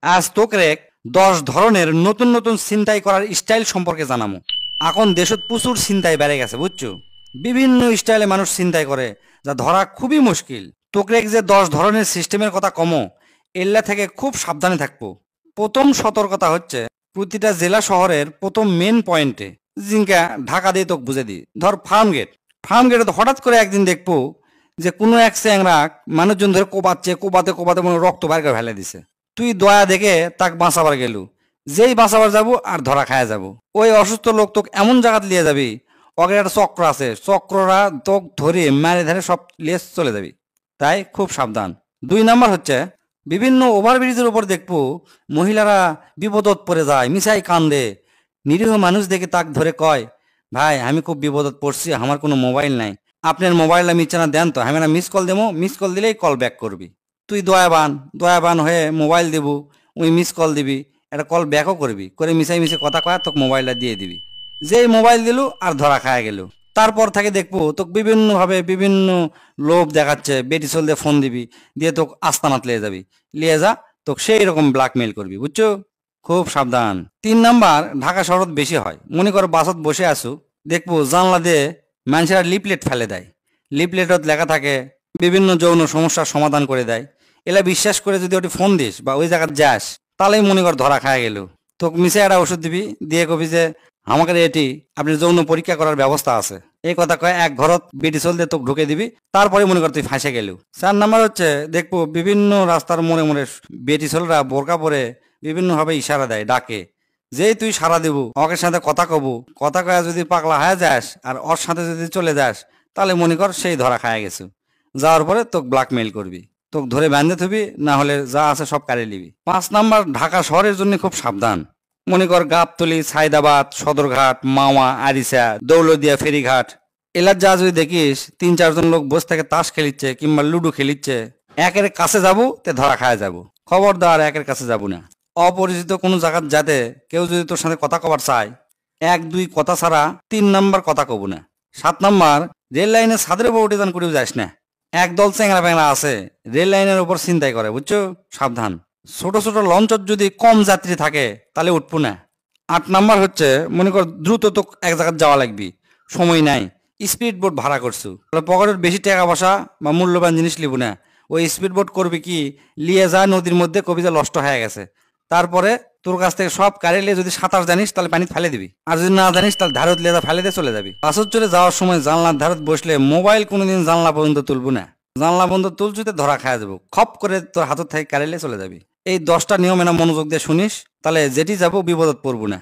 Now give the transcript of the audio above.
আজ তোকে 10 ধরনের নতুন নতুন ছিনতাই করার স্টাইল সম্পর্কে জানামু। এখন দেশত প্রচুর ছিনতাই বেড়ে গেছে বুঝছো। বিভিন্ন স্টাইলে মানুষ ছিনতাই করে, যা ধরা খুবই মুশকিল। তোকে যে 10 ধরনের সিস্টেমের কথা কমো, এল্লা থেকে খুব সাবধানে থাকবো। প্রথম সতর্কতা হচ্ছে, প্রতিটা জেলা শহরের প্রথম মেন পয়েন্টে, জিঙ্কা ঢাকা দিয়ে তোকে বুঝে দিই, ধর ফার্ম গেটে হঠাৎ করে একদিন দেখবো যে কোনো এক চ্যাংরা মানুষজন ধরে কোবাচ্ছে, কোবাতে কোবাতে মনে হয় রক্ত বাইর করে ফেলে দিছে। তুই দয়া দেখে তাক বাঁচাবার গেলু, যেই বাঁচাবার যাবো আর ধরা খায়া যাবো। ওই অসুস্থ লোক তোকে এমন জায়গাতে লিয়ে যাবি, ওকে একটা চক্র আছে, চক্ররা তোক ধরে মারে ধরে সব লেস চলে যাবি। তাই খুব সাবধান। 2 নাম্বার হচ্ছে, বিভিন্ন ওভারব্রিজের উপর দেখবো মহিলারা বিপদত পড়ে যায়, মিশাই কান্দে। নিরীহ মানুষ দেখে তাক ধরে কয়, ভাই আমি খুব বিপদত পড়ছি, আমার কোনো মোবাইল নাই, আপনার মোবাইলটা মিচ্ছানা দেন তো, আমি না মিস কল দেবো, মিস কল দিলেই কল ব্যাক করবি। তুই দয়াবান হয়ে মোবাইল দিব, ওই মিস কল দিবি, একটা কল ব্যাকও করবি, করে মিশাই মিশে কথা কয়া তোকে মোবাইলটা দিয়ে দিবি। যেই মোবাইল দিলু আর ধরা খায়া গেল। তারপর থেকে দেখবো তোকে বিভিন্নভাবে বিভিন্ন লোভ দেখাচ্ছে, বেটি চল দিয়ে ফোন দিবি, দিয়ে তোকে আস্তানাত লিয়ে যাবি, লিয়ে যা তোকে সেই রকম ব্ল্যাকমেইল করবি বুঝছো। খুব সাবধান। 3 নাম্বার, ঢাকা শহরত বেশি হয়। মনে করো বাসত বসে আসু, দেখবো জানলা দিয়ে মানুষেরা লিপলেট ফেলে দেয়। লিপলেটত লেখা থাকে বিভিন্ন যৌন সমস্যার সমাধান করে দেয়। এলা বিশ্বাস করে যদি ওটি ফোন দিস বা ওই জায়গায় যাস, তাহলেই মনে কর ধরা খায় গেল। তোকে মিশে একটা ওষুধ দিবি, দিয়ে কবি যে আমাকে এটি আপনি যৌন পরীক্ষা করার ব্যবস্থা আছে, এই কথা কয়ে এক ঘরত বেটি চল দিয়ে তোকে ঢুকে দিবি, তারপরে মনে কর তুই ফাঁসে গেলু। 4 নাম্বার হচ্ছে, দেখবো বিভিন্ন রাস্তার মোড়ে মোড়ে বেটি চলরা বোরকা পরে বিভিন্নভাবে ইশারা দেয়, ডাকে। যেই তুই সারা দিব, ওকে সাথে কথা কবু, কথা কয়া যদি পাগলা হয়ে যাস আর ওর সাথে যদি চলে যাস, তাহলে মনে কর সেই ধরা খায় গেছে। যাওয়ার পরে তোকে ব্ল্যাকমেইল করবি, তোকে ধরে বাঁধে থবি, না হলে যা আছে সব কাড়ে নিবি। 5 নাম্বার, ঢাকা শহরের জন্য খুব সাবধান। মনে কর গাবতলি, সাইদাবাদ, সদরঘাট, মাওয়া, আরিসা, দৌলদিয়া, ফেরিঘাট, এলার যা যদি দেখিস 3-4 জন লোক বসে থেকে তাস খেলিচ্ছে কিংবা লুডো খেলিচ্ছে, একের কাছে যাবো তে ধরা খায় যাবো। খবরদার একের কাছে যাবো না। অপরিচিত কোনো জায়গার যাতে কেউ যদি তোর সাথে কথা কবার চায়, 1-2 কথা ছাড়া 3 নাম্বার কথা কব না। 7 নাম্বার, রেল লাইনের ছাদের উপর উঠে যান করেও যাস না। একদল চ্যাংরা প্যাংরা আছে রেল লাইনের উপর চিন্তাই করে বুঝছো, সাবধান। ছোট ছোট লঞ্চত যদি কম যাত্রী থাকে তাহলে উঠবো না। 8 নাম্বার হচ্ছে, মনে কর দ্রুত তো এক জায়গায় যাওয়া লাগবি, সময় নাই, স্পিড বোট ভাড়া করছু, পকেটের বেশি টাকা পয়সা বা মূল্যবান জিনিস লিবো না। ওই স্পিড বোট করবি কি, লিয়ে যা নদীর মধ্যে কবিতা নষ্ট হয়ে গেছে, তারপরে তোর কাছ থেকে সব কারেলে যদি সাঁতার জানিস তাহলে পানি ফেলে দিবি, আর যদি না জানিস তাহলে ধারত লিয়ে ফেলে দিয়ে চলে যাবি। বাসত চলে যাওয়ার সময় জানলার ধারত বসলে মোবাইল কোনোদিন জানলা পর্যন্ত তুলবো না। জানলা পর্যন্ত তুলছুতে ধরা খাওয়া যাবো, খপ করে তোর হাতের থেকে কারেলে চলে যাবি। এই 10টা নিয়ম এনা মনোযোগ দিয়ে শুনিস, তাহলে যেটি যাবো বিপদত পড়বো না।